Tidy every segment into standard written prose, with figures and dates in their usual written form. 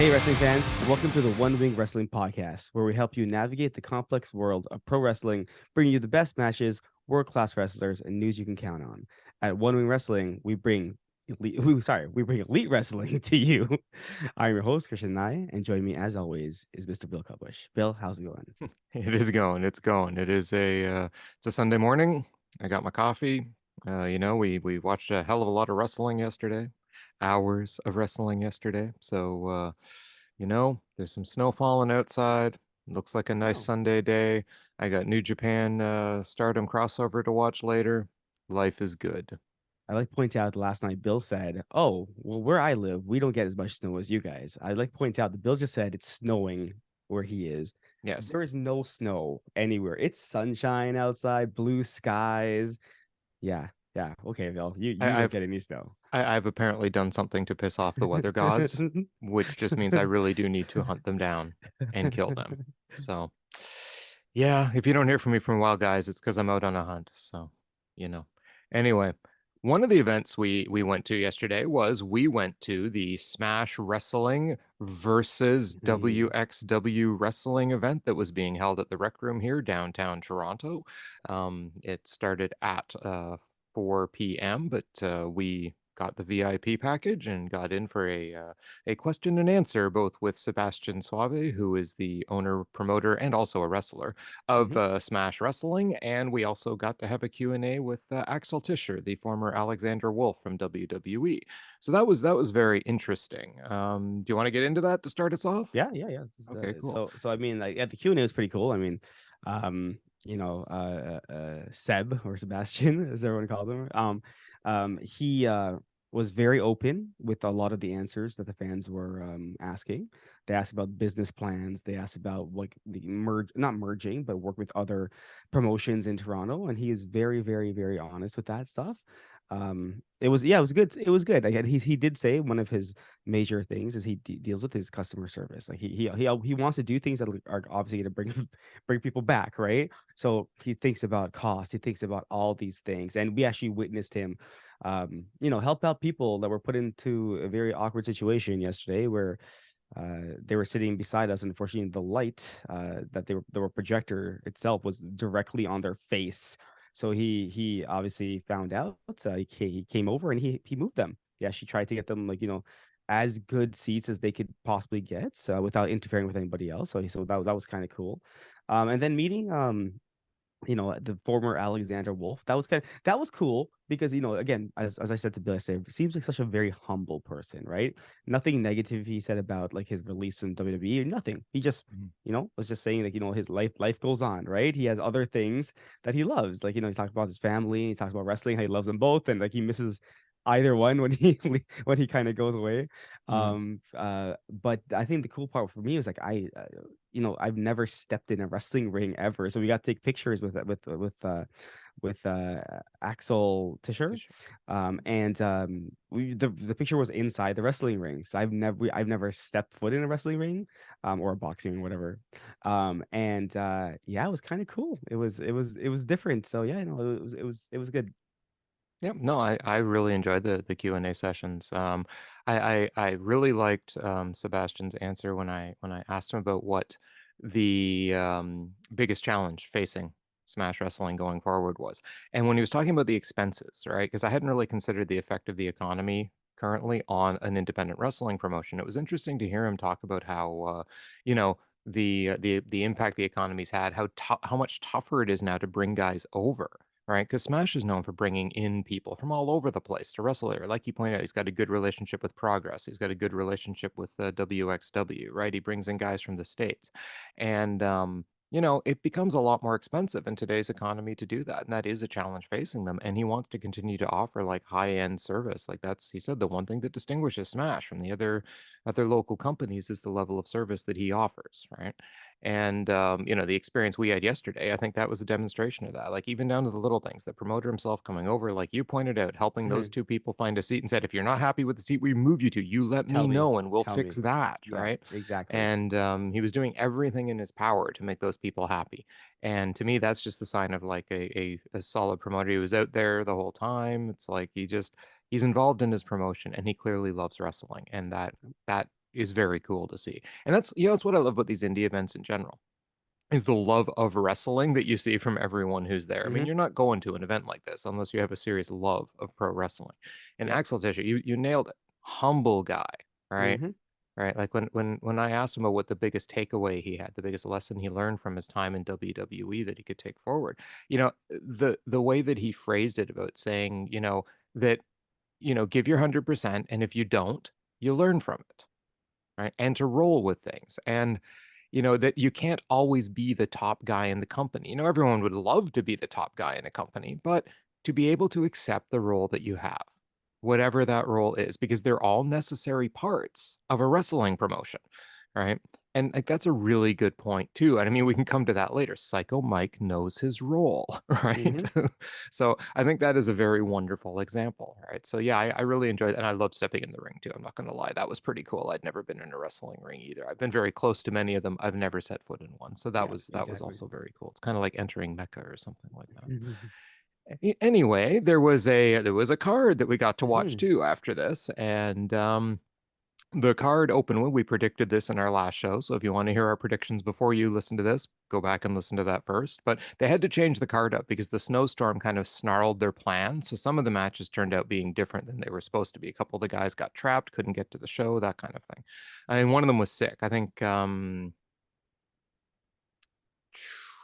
Hey, wrestling fans, welcome to the One Wing Wrestling Podcast, where we help you navigate the complex world of pro wrestling, bringing you the best matches, world class wrestlers, and news you can count on. At One Wing Wrestling, we bring elite wrestling to you. I'm your host, Krishna, and joining me as always is Mr. Bill Cublish. Bill, how's it going? It is going. It's going. It's a Sunday morning. I got my coffee. We watched a hell of a lot of wrestling yesterday. Hours of wrestling yesterday. There's some snow falling outside. Looks like a nice Oh, Sunday day. I got New Japan Stardom crossover to watch later. Life is good. I like to point out last night Bill said, "Oh, well, where I live, we don't get as much snow as you guys." I'd like to point out that Bill just said it's snowing where he is. Yes. There is no snow anywhere. It's sunshine outside, blue skies. Yeah, yeah. Okay, Bill, you I, don't I've get any snow. I've apparently done something to piss off the weather gods, which just means I really do need to hunt them down and kill them. So, yeah, if you don't hear from me for a while, guys, it's because I'm out on a hunt. So, you know. Anyway, one of the events we went to yesterday was we went to the Smash Wrestling versus Mhm. WXW wrestling event that was being held at the Rec Room here downtown Toronto. It started at 4 p.m., but we got the VIP package and got in for a question and answer, both with Sebastian Suave, who is the owner, promoter, and also a wrestler of Mhm. Smash Wrestling, and we also got to have a Q&A with Axel Tischer, the former Alexander Wolf from WWE. So that was very interesting. Do you want to get into that to start us off? Yeah, yeah, yeah. Okay, cool. So I mean, like at the Q&A was pretty cool. I mean, Seb or Sebastian, as everyone called him, he was very open with a lot of the answers that the fans were asking. They asked about business plans. They asked about like the not merging, but work with other promotions in Toronto, and he is very, very, very honest with that stuff. It was it was good. It was good. Like, he did say one of his major things is he deals with his customer service. Like he wants to do things that are obviously going to bring bring people back, right? So he thinks about cost. He thinks about all these things, and we actually witnessed him, help out people that were put into a very awkward situation yesterday, where they were sitting beside us. Unfortunately, the light that the projector itself was directly on their face. So he obviously found out. He came over and he moved them. Yeah, she tried to get them like as good seats as they could possibly get, so without interfering with anybody else. So that was kind of cool. And then meeting the former Alexander Wolf. That was cool because again, as I said to Bill yesterday, seems like such a very humble person, right? Nothing negative he said about like his release in WWE or nothing. He just Mhm. was just saying like his life goes on, right? He has other things that he loves, like he talks about his family, he talks about wrestling, how he loves them both, and like he misses either one when he when he kind of goes away. Mhm. But I think the cool part for me was like I've never stepped in a wrestling ring ever, so we got to take pictures with Axel Tischer, Tischer. and the picture was inside the wrestling ring. So I've never stepped foot in a wrestling ring, or a boxing ring, whatever. And yeah, it was kind of cool. It was different. So yeah, it was good. Yeah, no, I really enjoyed the Q&A sessions. I really liked Sebastian's answer when I asked him about what the biggest challenge facing Smash Wrestling going forward was. And when he was talking about the expenses, right? Because I hadn't really considered the effect of the economy currently on an independent wrestling promotion. It was interesting to hear him talk about how you know, the impact the economy's had, how much tougher it is now to bring guys over, right? Because Smash is known for bringing in people from all over the place to wrestle here. Like you pointed out, he's got a good relationship with Progress. He's got a good relationship with WXW, right? He brings in guys from the States. And, it becomes a lot more expensive in today's economy to do that. And that is a challenge facing them. And he wants to continue to offer like high-end service. Like he said, the one thing that distinguishes Smash from the other local companies is the level of service that he offers, right? And the experience we had yesterday, I think that was a demonstration of that. Like even down to the little things, the promoter himself coming over, like you pointed out, helping those Mhm. two people find a seat and said, if you're not happy with the seat we move you to, you let me Tell me, know and we'll tell fix me. that, Yeah, right? exactly. And he was doing everything in his power to make those people happy. And to me, that's just the sign of like a solid promoter. He was out there the whole time. It's like he's involved in his promotion and he clearly loves wrestling. And that is very cool to see. And that's, that's what I love about these indie events in general, is the love of wrestling that you see from everyone who's there. I mean, Mm-hmm. you're not going to an event like this unless you have a serious love of pro wrestling. And Yep. Axel Tischer, you nailed it. Humble guy, right? Mm-hmm. Right. Like when I asked him about what the biggest takeaway he had, the biggest lesson he learned from his time in WWE that he could take forward, the way that he phrased it about saying, that, give your 100%, and if you don't, you learn from it, right? And to roll with things. And that you can't always be the top guy in the company. Everyone would love to be the top guy in a company, but to be able to accept the role that you have, whatever that role is, because they're all necessary parts of a wrestling promotion, right? And like that's a really good point too. And I mean, we can come to that later. Psycho Mike knows his role, right? Mm-hmm. So I think that is a very wonderful example, right? So yeah, I really enjoyed it, and I love stepping in the ring too. I'm not going to lie, that was pretty cool. I'd never been in a wrestling ring either. I've been very close to many of them. I've never set foot in one, so that Yeah, was exactly. also very cool. It's kind of like entering Mecca or something like that. Mm-hmm. Anyway, there was a card that we got to watch Mm-hmm. too after this, and the card open when we predicted this in our last show. So if you want to hear our predictions before you listen to this, go back and listen to that first. But they had to change the card up because the snowstorm kind of snarled their plan. So some of the matches turned out being different than they were supposed to be. A couple of the guys got trapped, couldn't get to the show, that kind of thing. I mean, one of them was sick. I think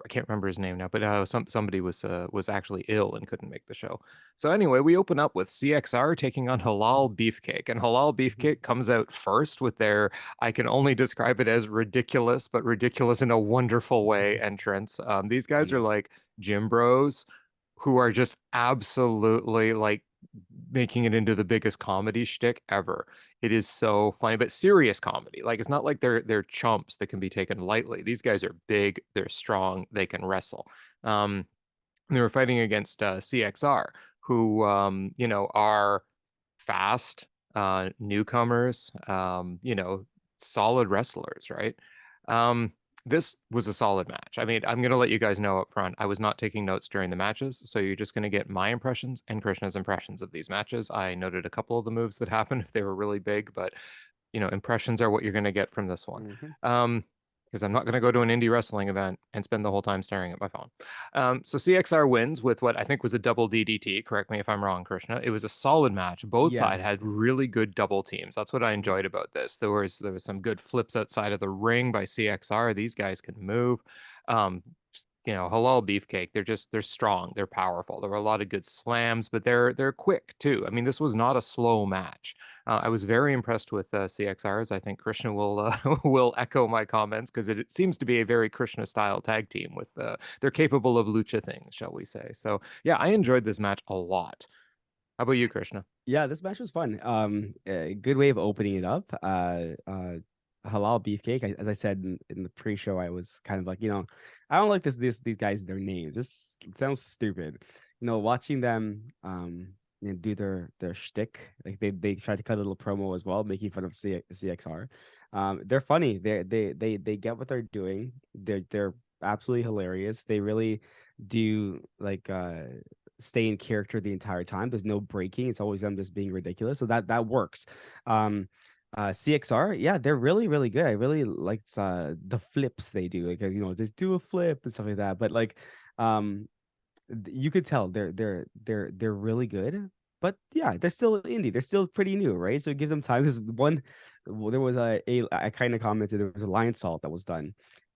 I can't remember his name now, but somebody was actually ill and couldn't make the show. So anyway, we open up with CXR taking on Halal Beefcake, and Halal Beefcake comes out first with their, I can only describe it as ridiculous, but ridiculous in a wonderful way entrance. These guys are Yeah. like gym bros who are just absolutely like making it into the biggest comedy shtick ever. It is so funny, but serious comedy. Like it's not like they're chumps that can be taken lightly. These guys are big, they're strong, they can wrestle. They were fighting against CXR, who are fast, newcomers, solid wrestlers, right? Um, this was a solid match. I mean, I'm going to let you guys know up front. I was not taking notes during the matches, so you're just going to get my impressions and Krishna's impressions of these matches. I noted a couple of the moves that happened if they were really big, but impressions are what you're going to get from this one. Mm-hmm. Because I'm not going to go to an indie wrestling event and spend the whole time staring at my phone. So CXR wins with what I think was a double DDT. Correct me if I'm wrong, Krishna. It was a solid match. Both Yeah. sides had really good double teams. That's what I Mm-hmm. enjoyed about this. There was some good flips outside of the ring by CXR. These guys can move. Um, Halal Beefcake, they're strong, they're powerful. There were a lot of good slams, but they're quick too. I mean, this was not a slow match. I was very impressed with CXRs. I think Krishna will will echo my comments because it seems to be a very Krishna style tag team with they're capable of lucha things, shall we say. So yeah, I enjoyed this match a lot. How about you, Krishna? Yeah, this match was fun. A good way of opening it up. Halal Beefcake. As I said in the pre-show, I was kind of like, I don't like these guys, their names. Just sounds stupid. Watching them do their shtick. Like they tried to cut a little promo as well, making fun of CXR. They're funny. They get what they're doing. They're absolutely hilarious. They really do like stay in character the entire time. There's no breaking. It's always them just being ridiculous. So that works. CXR, yeah, they're really, really good. I really liked the flips they do. Like just do a flip and stuff like that. But like you could tell they're really good. But yeah, they're still indie. They're still pretty new, right? So give them time. There was I kind of commented there was a lion salt that was done,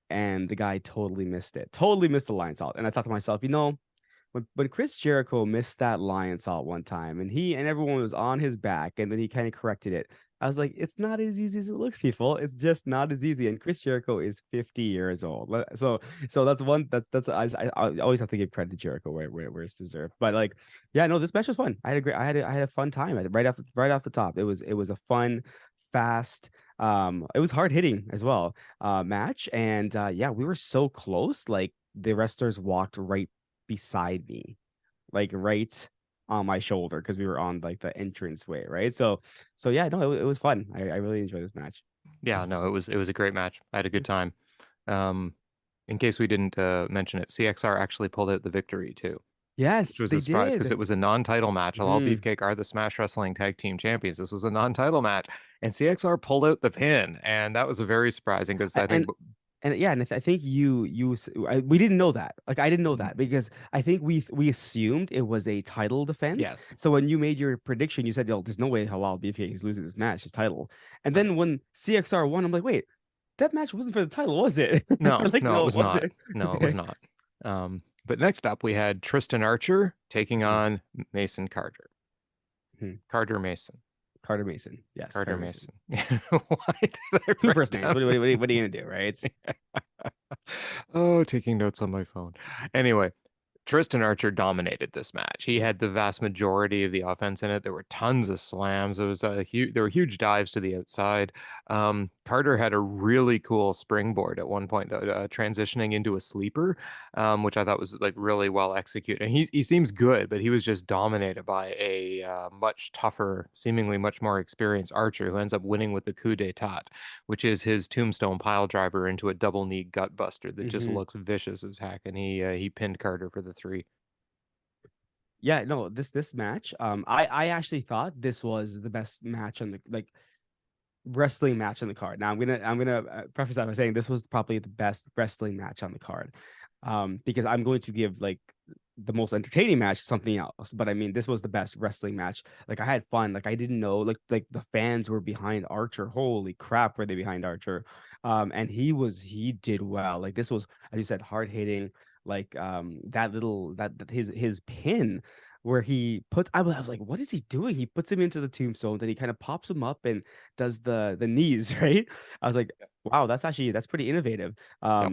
and the guy totally missed it. Totally missed the lion salt. And I thought to myself, when Chris Jericho missed that lion salt one time and he and everyone was on his back and then he kind of corrected it. I was like, it's not as easy as it looks, people. It's just not as easy. And Chris Jericho is 50 years old. So that's one I always have to give credit to Jericho where it's deserved. But like, yeah, no, this match was fun. I had a fun time right off the top. It was a fun, fast, it was hard hitting as well match. And yeah, we were so close. Like the wrestlers walked right beside me, like right on my shoulder because we were on like the entrance way, right? So yeah, no, it was fun. I really enjoyed this match. Yeah, no, it was a great match. I had a good time. Um, in case we didn't mention it, CXR actually pulled out the victory too. which Yes, was a they surprise because did. it was a non-title match. Halal Hmm. Beefcake are the Smash Wrestling Tag Team Champions. This was a non-title match, and CXR pulled out the pin, and that was a very surprising because I think, And yeah, and I think we didn't know that. Like I didn't know Mhm. that because I think we assumed it was a title defense. Yes, So when you made your prediction, you said, "Yo, there's no way Halal BFK is losing this match, his title." And right. then when CXR won, I'm like, "Wait, that match wasn't for the title, was it?" No, Like, no, it no, it was not. wasn't. No, it was Okay. not. But next up, we had Tristan Archer taking Mhm. on Mason Carter. Mhm. Carter Mason. Carter Mason. Yes, Carter Carter Mason. Mason. Why did I Two write first names. down? What are you gonna do, right? Oh, taking notes on my phone. Anyway, Tristan Archer dominated this match. He had the vast majority of the offense in it. There were tons of slams. It was a huge. There were huge dives to the outside. Carter had a really cool springboard at one point, transitioning into a sleeper, which I thought was like really well executed. And he seems good, but he was just dominated by a much tougher, seemingly much more experienced Archer, who ends up winning with the coup d'état, which is his tombstone pile driver into a double knee gut buster that just Hmm. looks vicious as heck. And he pinned Carter for the 3. Yeah, no, this match, I actually thought this was the best match on the like wrestling match on the card. Now I'm gonna preface that by saying this was probably the best wrestling match on the card, because I'm going to give like the most entertaining match something else. But I mean, this was the best wrestling match. Like I had fun. Like I didn't know like the fans were behind Archer. Holy crap, were they behind Archer? And he did well. Like this was, as you said, hard hitting. Like that little that his pin where he puts I was like, what is he doing? He puts him into the tombstone, then he kind of pops him up and does the knees, right? I was like, wow, that's pretty innovative. Yep.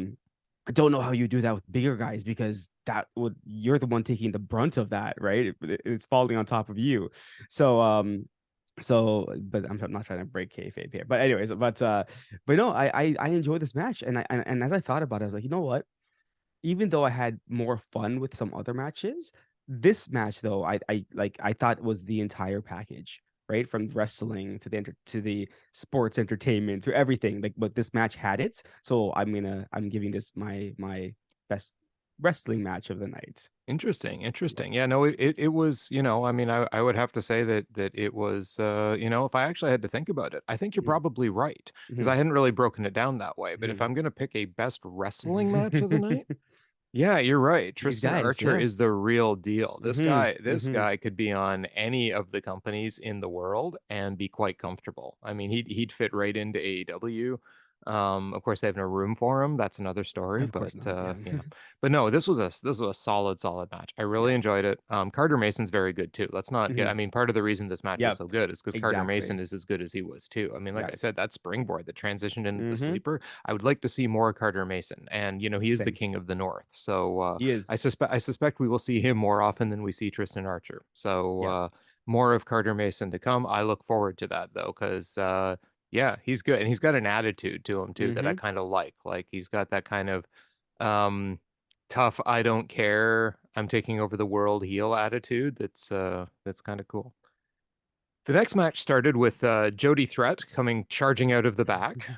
I don't know how you do that with bigger guys because that would you're the one taking the brunt of that, right? It's falling on top of you. So but I'm not trying to break kayfabe here. But anyways, but no, I enjoyed this match, and and as I thought about it, I was like, you know what? Even though I had more fun with some other matches, this match though, I thought was the entire package, right? From wrestling to to the sports entertainment to everything. Like, but this match had it. So I'm giving this my best wrestling match of the night. Interesting. Yeah. Interesting. Yeah, no, it was, I mean, I would have to say that it was, if I actually had to think about it, I think you're probably right because I Mm-hmm. hadn't really broken it down that way. But if I'm going to pick a best wrestling match of the night, yeah, you're right. These Tristan guys, Archer yeah. is the real deal. This Mm-hmm. guy, this Mm-hmm. guy could be on any of the companies in the world and be quite comfortable. I mean, he'd fit right into AEW. Of course, they have no room for him. That's another story. Of But course not. Yeah. yeah, but no, this was a solid match. I really Yeah. enjoyed it. Carter Mason's very good too. Let's not get. I Mm-hmm. mean, part of the reason this match was Yep. so good is because Carter Exactly. Mason is as good as he was too. I mean, like Yeah. I said, that springboard that transitioned into the Mm-hmm. sleeper. I would like to see more Carter Mason, and he is the Same. king of the North. So He is. I suspect we will see him more often than we see Tristan Archer. So Yeah. more of Carter Mason to come. I look forward to that though, because yeah, he's good, and he's got an attitude to him too that I Mm-hmm. kind of like. Like he's got that kind of um, tough, I don't care, I'm taking over the world heel attitude. That's kind of cool. The next match started with Jody Threat coming charging out of the back.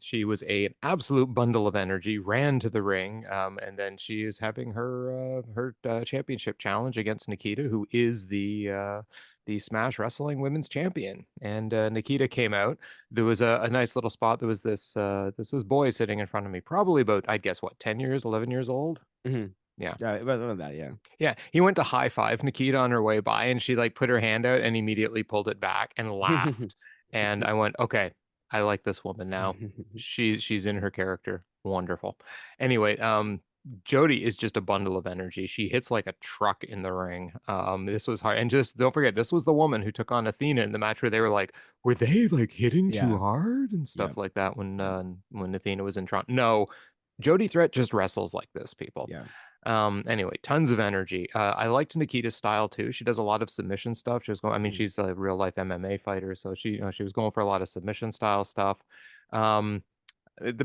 She was an absolute bundle of energy, ran to the ring, and then she is having her championship challenge against Nikita, who is the Smash Wrestling Women's Champion. And Nikita came out. There was a nice little spot. There was this boy sitting in front of me, probably about, I'd guess, what, 10 years, 11 years old. Mm-hmm. Yeah. Yeah, about that, yeah. Yeah, he went to high five Nikita on her way by, and she like put her hand out and immediately pulled it back and laughed. And I went, okay, I like this woman now. She's in her character. Wonderful. Anyway, Jody is just a bundle of energy. She hits like a truck in the ring. This was hard, and just don't forget, this was the woman who took on Athena in the match where they were like, were they like hitting too Yeah, hard and yeah, stuff like that when yeah, Athena was in Toronto. No, Jody Threat just wrestles like this, people. yeah. Anyway, tons of energy. I liked Nikita's style too. She does a lot of submission stuff. She was going, I mean, Mhm. she's a real life MMA fighter, so she was going for a lot of submission style stuff. Um,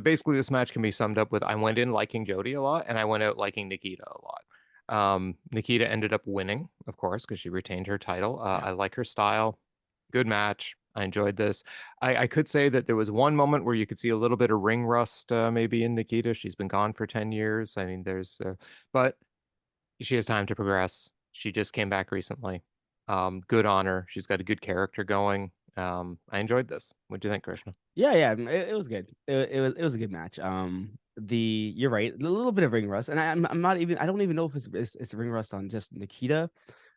basically this match can be summed up with I went in liking Jody a lot and I went out liking Nikita a lot. Nikita ended up winning, of course, because she retained her title. Yeah. I like her style. Good match. I enjoyed this. I could say that there was one moment where you could see a little bit of ring rust, maybe in Nikita. She's been gone for 10 years. I mean, but she has time to progress. She just came back recently. Good on her. She's got a good character going. I enjoyed this. What do you think, Krishna? Yeah, it was good. It was a good match. You're right, a little bit of ring rust, and I'm not even I don't even know if it's ring rust on just Nikita,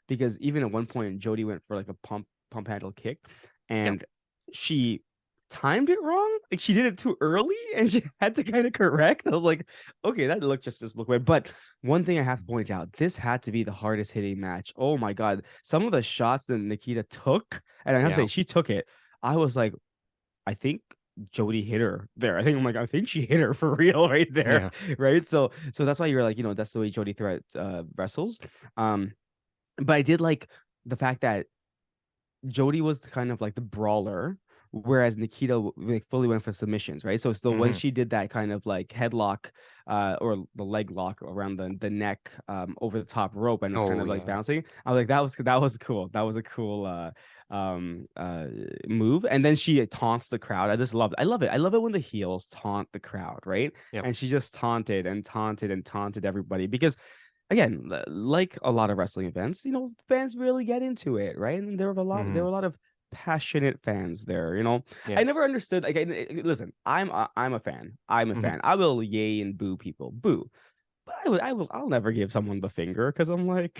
because even at one point Jody went for like a pump handle kick, Yep. and she timed it wrong. Like she did it too early, and she had to kind of correct. I was like, okay, that looked just look weird. But one thing I have to point out, this had to be the hardest hitting match. Oh my god, some of the shots that Nikita took, and I have to say Yeah. she took it. I was like, I think Jody hit her there. I think she hit her for real right there. Yeah. Right. So that's why you're like, that's the way Jody Threat wrestles. Um, but I did like the fact that Jody was kind of like the brawler, whereas Nikita like fully went for submissions, right? So still when Hmm. she did that kind of like headlock, or the leg lock around the neck, over the top rope, and it's kind Oh of like yeah. bouncing. I was like, that was cool. That was a cool um uh move. And then she taunts the crowd. I just love it. I love it. I love it when the heels taunt the crowd, right? Yep. And she just taunted and taunted and taunted everybody, because again, like a lot of wrestling events, fans really get into it, right? And there Hmm. were a lot of passionate fans there. I never Yes. understood. Like, listen, I'm a fan. I'm a Hmm. fan. I will yay and boo people, boo. But I'll never give someone the finger, because I'm like,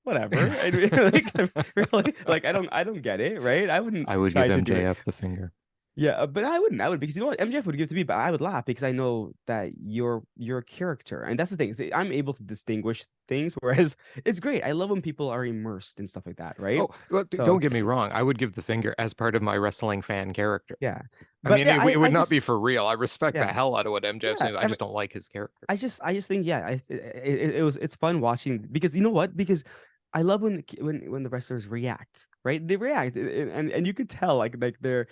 whatever. I mean, like, really, like, I don't get it, right? I wouldn't I would try give to do it. MJF the finger. Yeah, but I wouldn't. I would, because you know what MJF would give to me, but I would laugh because I know that you're a character, and that's the thing. I'm able to distinguish things, whereas it's great. I love when people are immersed in stuff like that, right? Oh, well, don't So get me wrong. I would give the finger as part of my wrestling fan character. yeah, I but mean, yeah, it I would not just be for real. I respect the yeah hell out of what MJF's yeah. doing. I just don't like his character. I just think, yeah, it's fun watching, because you know what? Because I love when the wrestlers react, right? They react, and you could tell like they're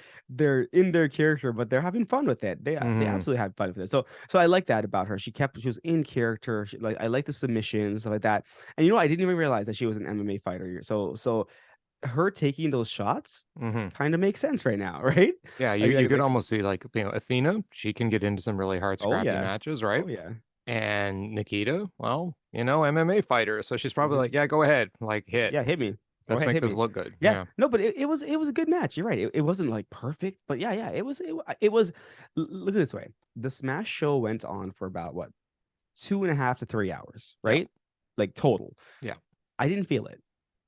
in their character, but they're having fun with it. They Hmm. absolutely have fun with it. So I like that about her. She was in character. Like, I like the submissions, stuff like that. And I didn't even realize that she was an MMA fighter. So her taking those shots Hmm. kind of makes sense right now, right? Yeah, you Like, could like, almost see like Athena. She can get into some really hard, oh scrappy yeah, matches, right? oh yeah. And Nikita, well, MMA fighter. So she's probably Mhm. like, yeah, go ahead, like hit. Yeah, hit me. Go Let's ahead, make hit this me. look good. Yeah, Yeah. no, but it was a good match. You're right. It wasn't like perfect, but yeah, it was. Look at it this way: the Smash show went on for about what, 2.5 to 3 hours, Yeah. right? Like total. Yeah. I didn't feel it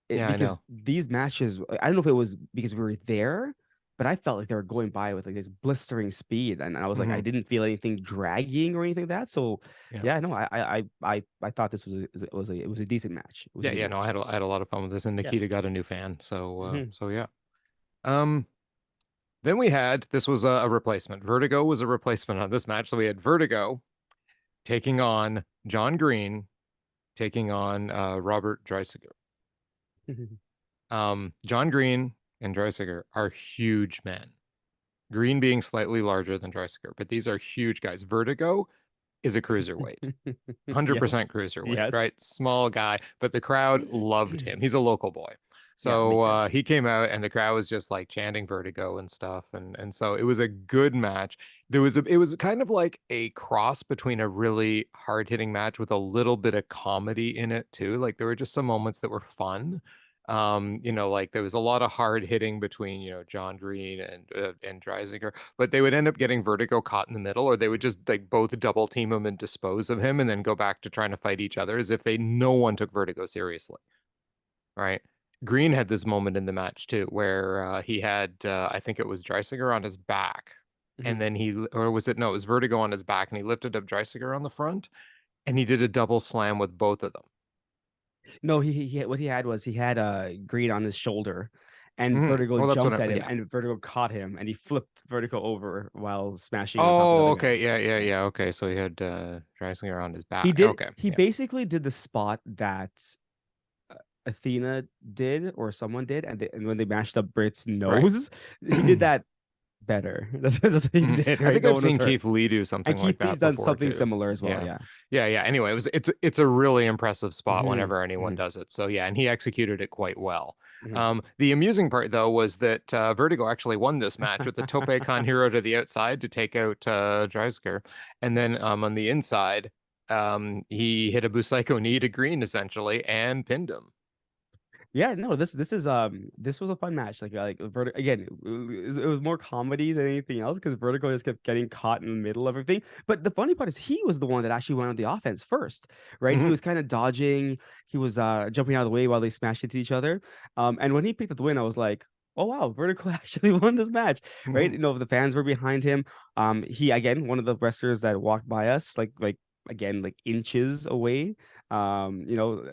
Yeah, I because know. these matches. I don't know if it was because we were there, but I felt like they were going by with like this blistering speed, and I was like, I Hmm. didn't feel anything dragging or anything like that. So Yeah. yeah, no, I thought this was a decent match. It was a Yeah, good yeah, no, match. I had a lot of fun with this, and Yeah. Nikita got a new fan, so Mhm. so yeah. Um, then we had this was a replacement. Vertigo was a replacement on this match, so we had Vertigo taking on John Green, taking on Robert Dreissker. John Green and Dreissker are huge men. Green being slightly larger than Dreissker, but these are huge guys. Vertigo is a cruiserweight. 100% Yes. cruiserweight, right? Yes. Small guy, but the crowd loved him. He's a local boy. Yeah, So makes sense. he came out and the crowd was just like chanting Vertigo and stuff. And so it was a good match. It was kind of like a cross between a really hard-hitting match with a little bit of comedy in it too. Like there were just some moments that were fun. Like there was a lot of hard hitting between, John Green and Dreisinger, but they would end up getting Vertigo caught in the middle, or they would just like both double team him and dispose of him and then go back to trying to fight each other as if no one took Vertigo seriously, right? Green had this moment in the match too where he had I think it was Dreisinger on his back, and Mhm. then or was it, no, it was Vertigo on his back, and he lifted up Dreisinger on the front and he did a double slam with both of them. No, what he had was he had Green on his shoulder, and Vertigo Well, that's what jumped at him, yeah. and Vertigo caught him, and he flipped Vertigo over while smashing on top of the Oh, other guy. okay. Yeah, yeah, yeah. Okay. So he had Dreissker on his He back. did. Okay. He Yeah. basically did the spot that uh, Athena did, or someone did, and when they mashed up Brit's Right. nose, he did that better. That's what he Mhm. did, I right? think No I've one was seen hurt. Keith Lee do And something Keith like Lee's that done before something too. similar as well. Yeah. Yeah. Yeah, yeah. Anyway, it's a really impressive spot Hmm. whenever anyone Hmm. does it. So yeah, and he executed it quite well. Hmm. The amusing part though was that Vertigo actually won this match with the Tope Con Hero to the outside to take out Dreissker, and then on the inside He hit a Busaiku knee to Green essentially and pinned him. Yeah, no, this was a fun match. Like Vertigo again, it was more comedy than anything else because Vertigo just kept getting caught in the middle of everything. But the funny part is he was the one that actually went on the offense first, right? He Mhm. was kind of dodging, he was jumping out of the way while they smashed into each other. And when he picked up the win, I was like, oh wow, Vertigo actually won this match, right? Mhm. You know, the fans were behind him. He again, one of the wrestlers that walked by us, like again, like inches away. You know,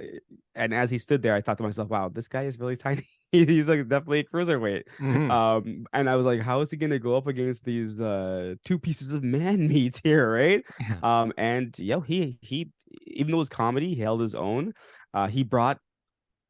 and as he stood there, I thought to myself, wow, this guy is really tiny. He's like definitely a cruiserweight. Mhm. And I was like, how is he gonna go up against these two pieces of man meat here, right? Yeah. And he even though it was comedy, he held his own. He brought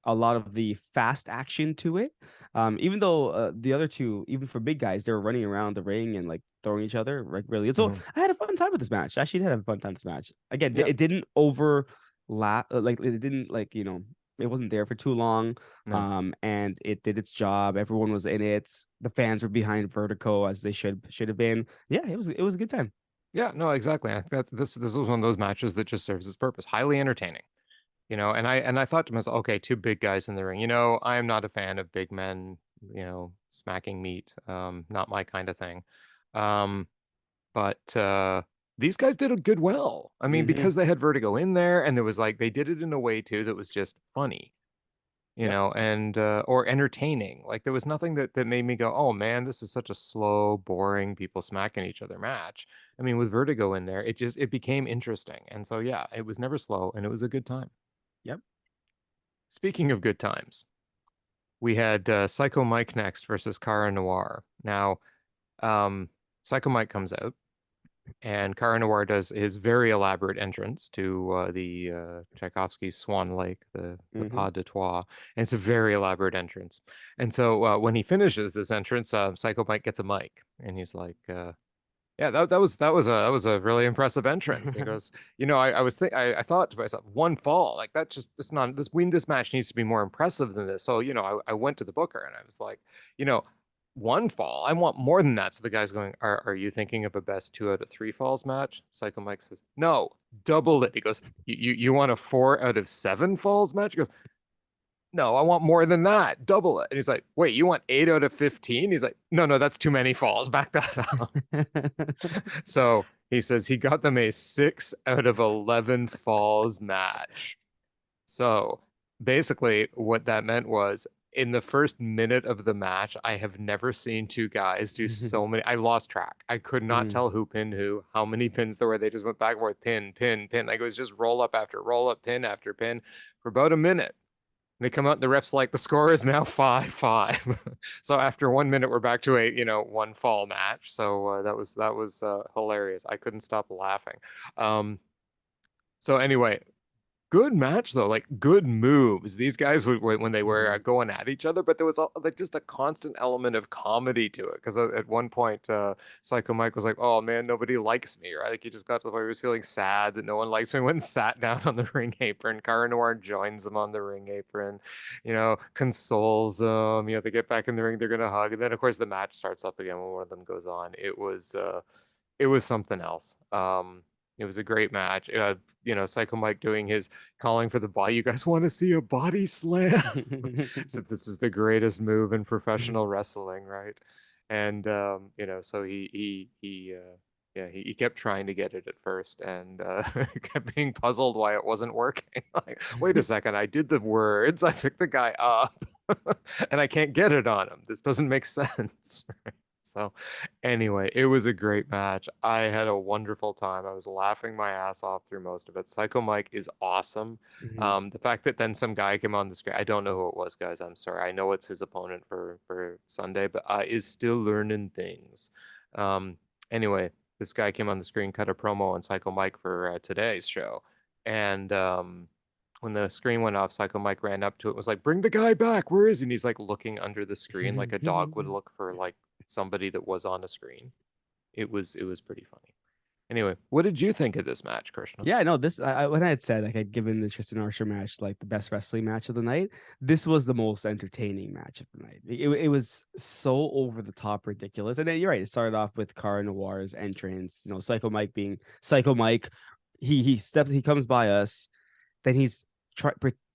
a lot of the fast action to it. Even though the other two, even for big guys, they were running around the ring and like throwing each other, like really. So Mhm. I had a fun time with this match. I actually did have a fun time with this match. Again, Yeah. it didn't overlap, like it didn't like it wasn't there for too long. No. And it did its job. Everyone was in it. The fans were behind Vertigo as they should have been. Yeah, it was a good time. Yeah, no, exactly. I think that this was one of those matches that just serves its purpose. Highly entertaining. And I thought to myself, okay, two big guys in the ring. I am not a fan of big men, smacking meat. Not my kind of thing. Um, but these guys did a good well. I mean, Mm-hmm. because they had Vertigo in there, and there was like they did it in a way too that was just funny, Yep. and or entertaining. Like there was nothing that made me go, oh man, this is such a slow, boring people smacking each other match. I mean, with Vertigo in there, it became interesting. And so yeah, it was never slow, and it was a good time. Yep. Speaking of good times, we had Psycho Mike next versus Cara Noir. Now, um, Psycho Mike comes out, and Cara Noir does his very elaborate entrance to the Tchaikovsky's Swan Lake, the Mm-hmm. Pas de Trois, and it's a very elaborate entrance. And so when he finishes this entrance, Psycho Mike gets a mic, and he's like, "Yeah, that was a really impressive entrance." He goes, I thought to myself, one fall, like that's not this match needs to be more impressive than this. So I went to the booker and I was like, you know, one fall, I want more than that. So the guy's going, are you thinking of a best 2 out of 3 falls match? Psycho Mike says, no, double it. He goes, you want a 4 out of 7 falls match? He goes, no, I want more than that, double it. And he's like, wait, you want 8 out of 15? He's like, no, that's too many falls. Back that up. So he says he got them a 6 out of 11 falls match. So basically, what that meant was in the first minute of the match, I have never seen two guys do so many. I lost track. I could not Mhm. tell who pinned who, how many pins there were. They just went back and forth, pin, pin, pin. Like it was just roll up after roll up, pin after pin for about a minute. They come out, and the refs like the score is now 5-5. So after 1 minute, we're back to a one fall match. So that was hilarious. I couldn't stop laughing. Um, so anyway, good match though, like good moves. These guys would when they were Mhm. going at each other, but there was like just a constant element of comedy to it. Because at one point, Psycho Mike was like, "Oh man, nobody likes me," right? Like he just got to the point where he was feeling sad that no one likes me. He went and sat down on the ring apron. Cara Noir joins him on the ring apron, consoles them. They get back in the ring, they're gonna hug, and then of course the match starts up again when one of them goes on. It was something else. It was a great match. Psycho Mike doing his calling for the body. You guys want to see a body slam? So this is the greatest move in professional wrestling, right? And so he kept trying to get it at first, and kept being puzzled why it wasn't working. Like, wait a second, I did the words, I picked the guy up, and I can't get it on him. This doesn't make sense. So, anyway, it was a great match. I had a wonderful time. I was laughing my ass off through most of it. Psycho Mike is awesome. Mhm. The fact that then some guy came on the screen, I don't know who it was, guys. I'm sorry. I know it's his opponent for Sunday, but is still learning things. Anyway, this guy came on the screen, cut a promo on Psycho Mike for today's show, and when the screen went off, Psycho Mike ran up to it, was like, "Bring the guy back. Where is he?" And he's like looking under the screen like a dog would look for like somebody that was on a screen. It was pretty funny. Anyway, what did you think of this match, Krishna? Yeah, no, this when I had said like I'd given the Tristan Archer match like the best wrestling match of the night, this was the most entertaining match of the night. It was so over the top ridiculous. And then you're right, it started off with Cara Noir's entrance, Psycho Mike being Psycho Mike he comes by us, then he's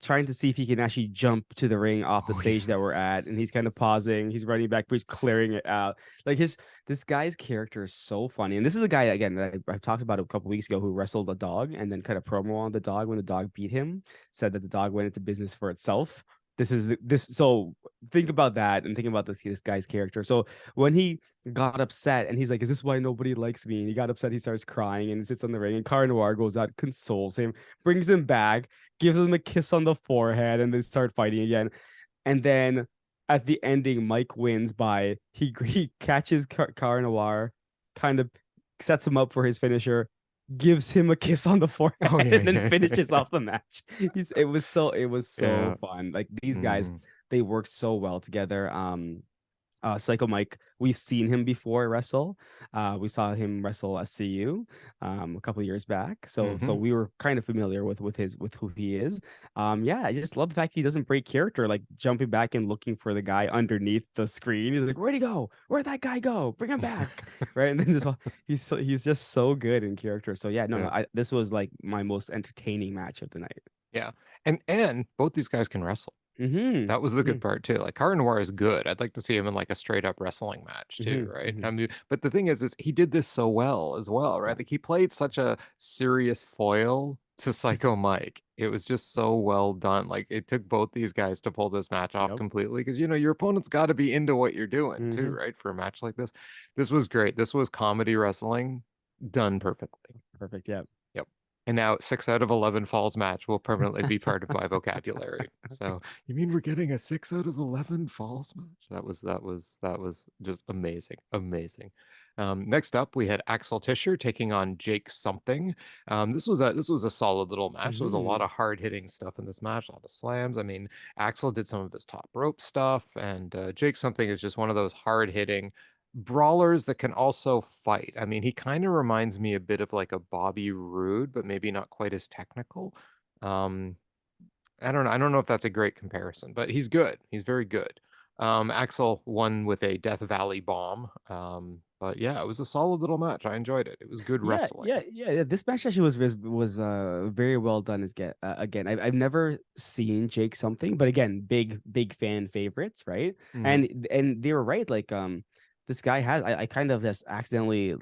trying to see if he can actually jump to the ring off the Oh yeah. stage that we're at, and he's kind of pausing, he's running back, but he's clearing it out. Like his this guy's character is so funny, and this is a guy again that I talked about a couple weeks ago who wrestled a dog and then kind of promo on the dog when the dog beat him, said that the dog went into business for itself. This so think about that and think about this guy's character. So when he got upset and he's like, "Is this why nobody likes me?" And he got upset, he starts crying and sits on the ring. And Cara Noir goes out, consoles him, brings him back, gives him a kiss on the forehead, and they start fighting again. And then at the ending, Mike wins by he catches Cara Noir, kind of sets him up for his finisher, gives him a kiss on the forehead, Oh yeah, and then yeah, finishes yeah. off the match. It was so Yeah. fun. Like these guys, Mm-hmm. they worked so well together. Psycho Mike, we've seen him before wrestle. We saw him wrestle SCU a couple years back. So Mm-hmm. we were kind of familiar with who he is. Yeah, I just love the fact he doesn't break character, like jumping back and looking for the guy underneath the screen. He's like, "Where'd he go? Where'd that guy go? Bring him back!" Right, and then just he's just so good in character. So yeah, no, Yeah. this was like my most entertaining match of the night. Yeah. And both these guys can wrestle. Mm-hmm. That was the Mm-hmm. good part too. Like Cara Noir is good. I'd like to see him in like a straight up wrestling match too, Mm-hmm. right? Mm-hmm. I mean, but the thing is he did this so well as well, right? Yeah. Like he played such a serious foil to Psycho Mike. It was just so well done. Like it took both these guys to pull this match off Yep. completely because your opponent's got to be into what you're doing too, Mm-hmm. right? For a match like this. This was great. This was comedy wrestling done perfectly. Perfect. Yeah. Yep. And now 6 out of 11 falls match will permanently be part of my vocabulary. So you mean we're getting a 6 out of 11 falls match? That was just amazing, amazing. Next up, we had Axel Tischer taking on Jake something. This was a solid little match. There was a lot Mm-hmm. of hard hitting stuff in this match, a lot of slams. I mean, Axel did some of his top rope stuff, and Jake something is just one of those hard hitting brawlers that can also fight. I mean, he kind of reminds me a bit of like a Bobby Roode, but maybe not quite as technical. Um, I don't know if that's a great comparison, but he's good. He's very good. Axel won with a Death Valley bomb. But yeah, it was a solid little match. I enjoyed it. It was good wrestling. Yeah. This match actually was very well done. Again, I've never seen Jake something, but again, big fan favorites, right? Hmm. And they were right. Like this guy had I kind of just accidentally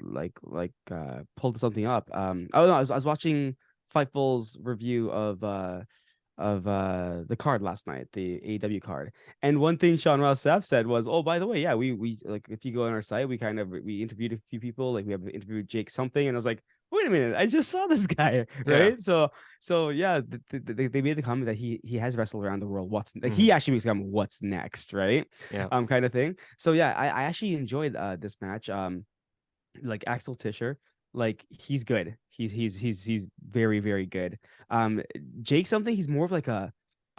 pulled something up. Oh no, I was watching Fightful's review of the card last night, the AEW card. And one thing Sean Ross Sapp said was, "Oh, by the way, yeah, we like if you go on our site, we interviewed a few people. Like we have interviewed Jake something." And I was like, "Wait a minute, I just saw this guy, Yeah. right?" So yeah, they made the comment that he has wrestled around the world. What's like Hmm. he actually makes a comment, "What's next?" Right? Yeah. Kind of thing. So yeah, I actually enjoyed this match. Like Axel Tischer, like he's good. He's very good. Um, Jake something he's more of like a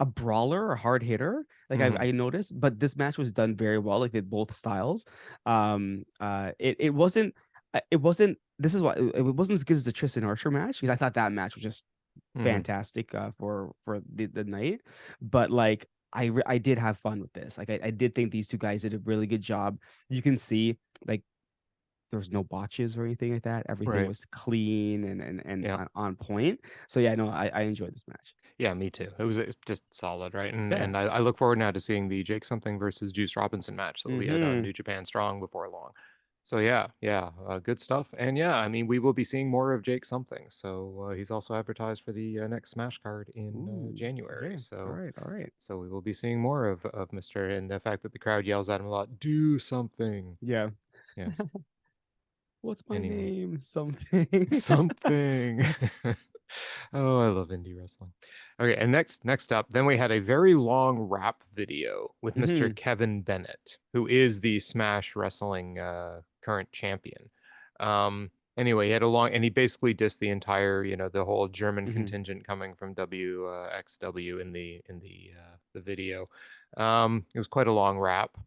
brawler or hard hitter. Like Hmm. I noticed, but this match was done very well. Like they both styles. It wasn't. It wasn't. This is why it wasn't as good as the Tristan Archer match because I thought that match was just Hmm. fantastic for the night. But like I did have fun with this. Like I did think these two guys did a really good job. You can see like there was no botches or anything like that. Everything Right. was clean and Yeah. on point. So yeah, no, I enjoyed this match. Yeah, me too. It's just solid, right? And Yeah. and I look forward now to seeing the Jake something versus Juice Robinson match that will be at Mm-hmm. New Japan Strong before long. So yeah, yeah, good stuff. And yeah, I mean, we will be seeing more of Jake something. So he's also advertised for the next Smash card in Ooh. January. Okay. All So right. All right. so we will be seeing more of Mister. And the fact that the crowd yells at him a lot, do something. Yeah. Yes. What's my Anyway. name? Something. Something. Oh, I love indie wrestling. Okay, and next up, then we had a very long rap video with Mr. Mm-hmm. Kevin Bennett, who is the Smash Wrestling current champion. Anyway, he had a long, and he basically dissed the entire, the whole German Mm-hmm. contingent coming from WXW in the video. It was quite a long rap.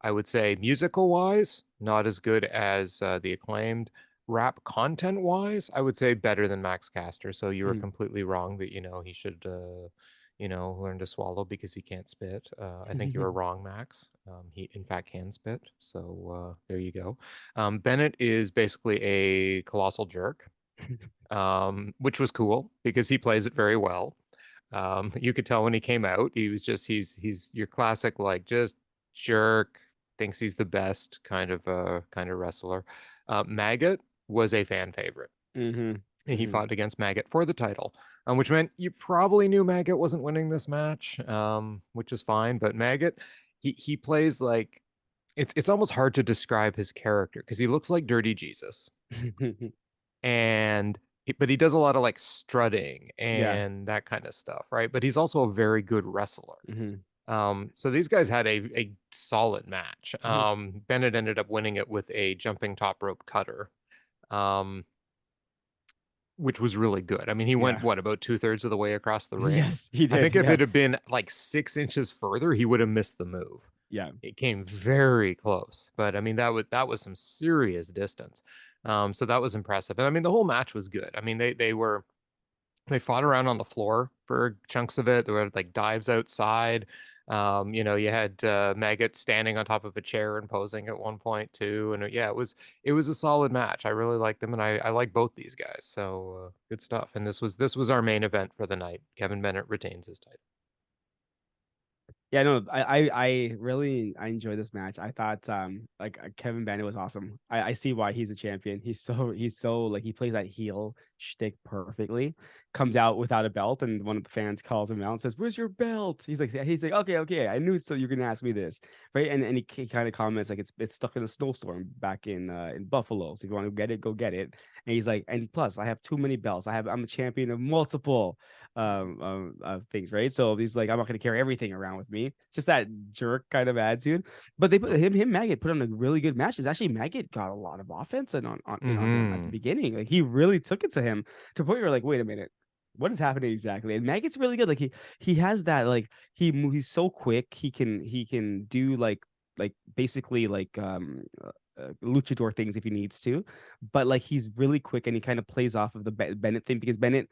I would say musical wise, not as good as the acclaimed. Rap content wise, I would say better than Max Caster. So you were Mm-hmm. completely wrong that he should learn to swallow because he can't spit. I think you were wrong, Max. He in fact can spit. So there you go. Bennett is basically a colossal jerk. which was cool because he plays it very well. You could tell when he came out, he was just he's your classic like just jerk, thinks he's the best kind of wrestler. Maggot was a fan favorite. Mm-hmm. He Mm-hmm. fought against Maggot for the title, which meant you probably knew Maggot wasn't winning this match, which is fine. But Maggot, he plays like it's almost hard to describe his character because he looks like Dirty Jesus, and but he does a lot of like strutting Yeah. and that kind of stuff, right? But he's also a very good wrestler. Mm-hmm. So these guys had a solid match. Bennett ended up winning it with a jumping top rope cutter. Um, which was really good. I mean, he went Yeah. what about 2/3 of the way across the ring. Yes, he I did. think if Yeah. it had been like 6 inches further, he would have missed the move. Yeah. It came very close, but I mean that was some serious distance. So that was impressive, and I mean the whole match was good. I mean they fought around on the floor for chunks of it. There were like dives outside. You had Maggot standing on top of a chair and posing at one point too. And yeah, it was a solid match. I really liked them, and I like both these guys. So good stuff. And this was our main event for the night. Kevin Bennett retains his title. Yeah, no, I really I enjoy this match. I thought like Kevin Bennett was awesome. I see why he's a champion. He's so like he plays that heel shtick perfectly. Comes out without a belt, and one of the fans calls him out and says, "Where's your belt?" He's like, okay, I knew it, so you're gonna ask me this, right? And he kind of comments like it's stuck in a snowstorm back in Buffalo. So if you want to get it, go get it. And he's like, and plus I have too many belts. I'm a champion of multiple things, right? So he's like, I'm not going to carry everything around with me. Just that jerk kind of attitude. But they put him Maggot put on a really good match. Is actually Maggot got a lot of offense and on him at the Mm-hmm. beginning. Like he really took it to him to the point where you're like, wait a minute. What is happening exactly? And Maggot's really good. Like he has that like he's so quick. He can do like basically like luchador things if he needs to, but like he's really quick and he kind of plays off of the Bennett thing because Bennett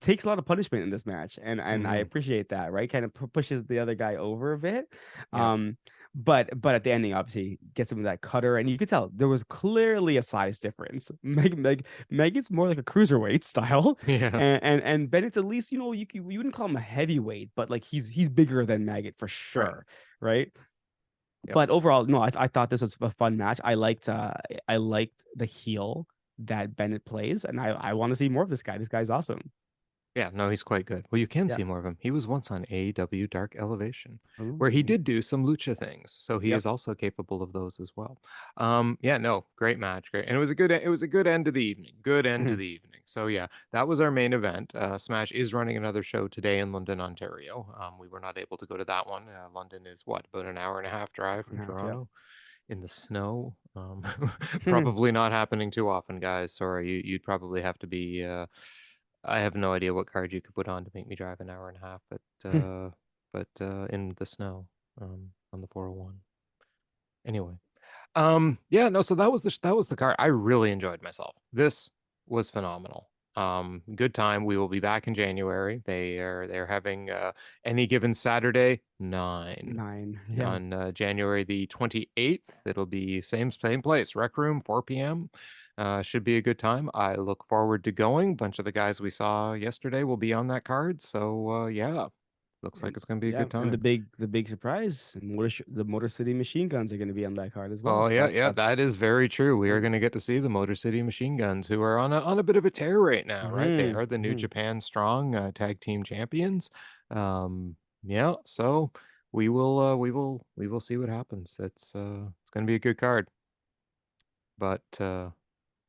takes a lot of punishment in this match, and I Mm-hmm. appreciate that, right? Kind of pushes the other guy over a bit. Yep. But at the ending, obviously gets him with that cutter, and you could tell there was clearly a size difference. Meg more like a cruiserweight style, Yeah. and Bennett's at least you wouldn't call him a heavyweight, but like he's bigger than Maggot for Right. sure, right? Yep. But overall, no, I thought this was a fun match. I liked the heel that Bennett plays, and I want to see more of this guy. This guy's awesome. Yeah, no, he's quite good. Well, you can Yeah. see more of him. He was once on AEW Dark Elevation, where he Ooh. did do some lucha things, so he Yep. is also capable of those as well. Yeah, no, great match, great, and it was a good end to the evening, good end to Mhm. the evening. So yeah, that was our main event. Smash is running another show today in London, Ontario. We were not able to go to that one. London is what, about an hour and a half drive from Half, yep. Toronto in the snow. Mhm. Probably not happening too often, guys. Sorry, you'd probably have to be. I have no idea what card you could put on to make me drive an hour and a half, but in the snow, on the 401. Anyway, yeah, no, so that was the card. I really enjoyed myself. This was phenomenal. Good time. We will be back in January. They're having any given Saturday 9 9. Yeah. on January the 28th. It'll be same place, Rec Room, 4 p.m. Should be a good time. I look forward to going. Bunch of the guys we saw yesterday will be on that card. So yeah, looks like And it's gonna be a yeah, good and the time. big surprise, the Motor City Machine Guns are going to be on that card as well. Oh So yeah, that's yeah, that's that is very true. We are um, going to get to see the Motor City Machine Guns, who are on a bit of a tear right now, right? They mhm, are the New mhm. Japan Strong Tag Team Champions. Yeah, so we will see what happens. It's going to be a good card. But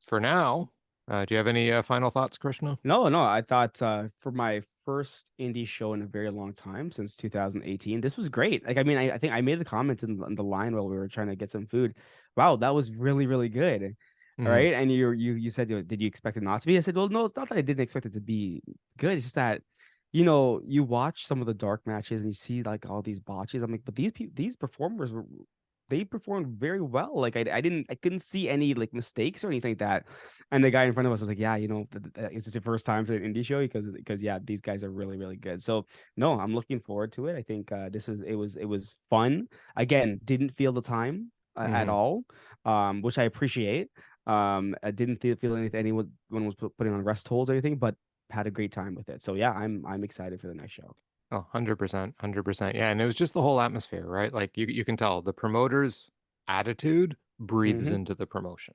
for now, do you have any final thoughts, Krishna? No, no, I thought for my first indie show in a very long time since 2018, this was great. Like, I mean, I think I made the comment in the line while we were trying to get some food. Wow, that was really, really good. All Hmm. right. And you said, did you expect it not to be? I said, well, no, it's not that I didn't expect it to be good. It's just that, you watch some of the dark matches and you see like all these botches. I'm like, but these performers they performed very well. Like I couldn't see any like mistakes or anything like that. And the guy in front of us was like, yeah, is this your first time for an indie show? Because yeah, these guys are really, really good. So no, I'm looking forward to it. I think it was fun. Again, didn't feel the time at Hmm. all, which I appreciate. I didn't feel anyone was putting on rest holds or anything, but had a great time with it. So yeah, I'm excited for the next show. Oh, 100%, 100%. Yeah, and it was just the whole atmosphere, right? Like you can tell the promoter's attitude breathes Hmm. into the promotion.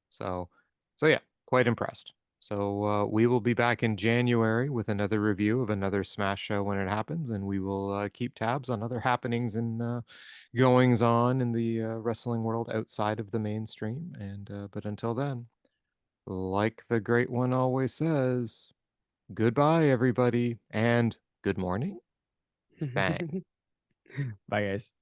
So, so yeah, quite impressed. So we will be back in January with another review of another Smash show when it happens, and we will keep tabs on other happenings and goings on in the wrestling world outside of the mainstream. And but until then, like the great one always says, goodbye, everybody, and good morning. Bang. Bye, guys.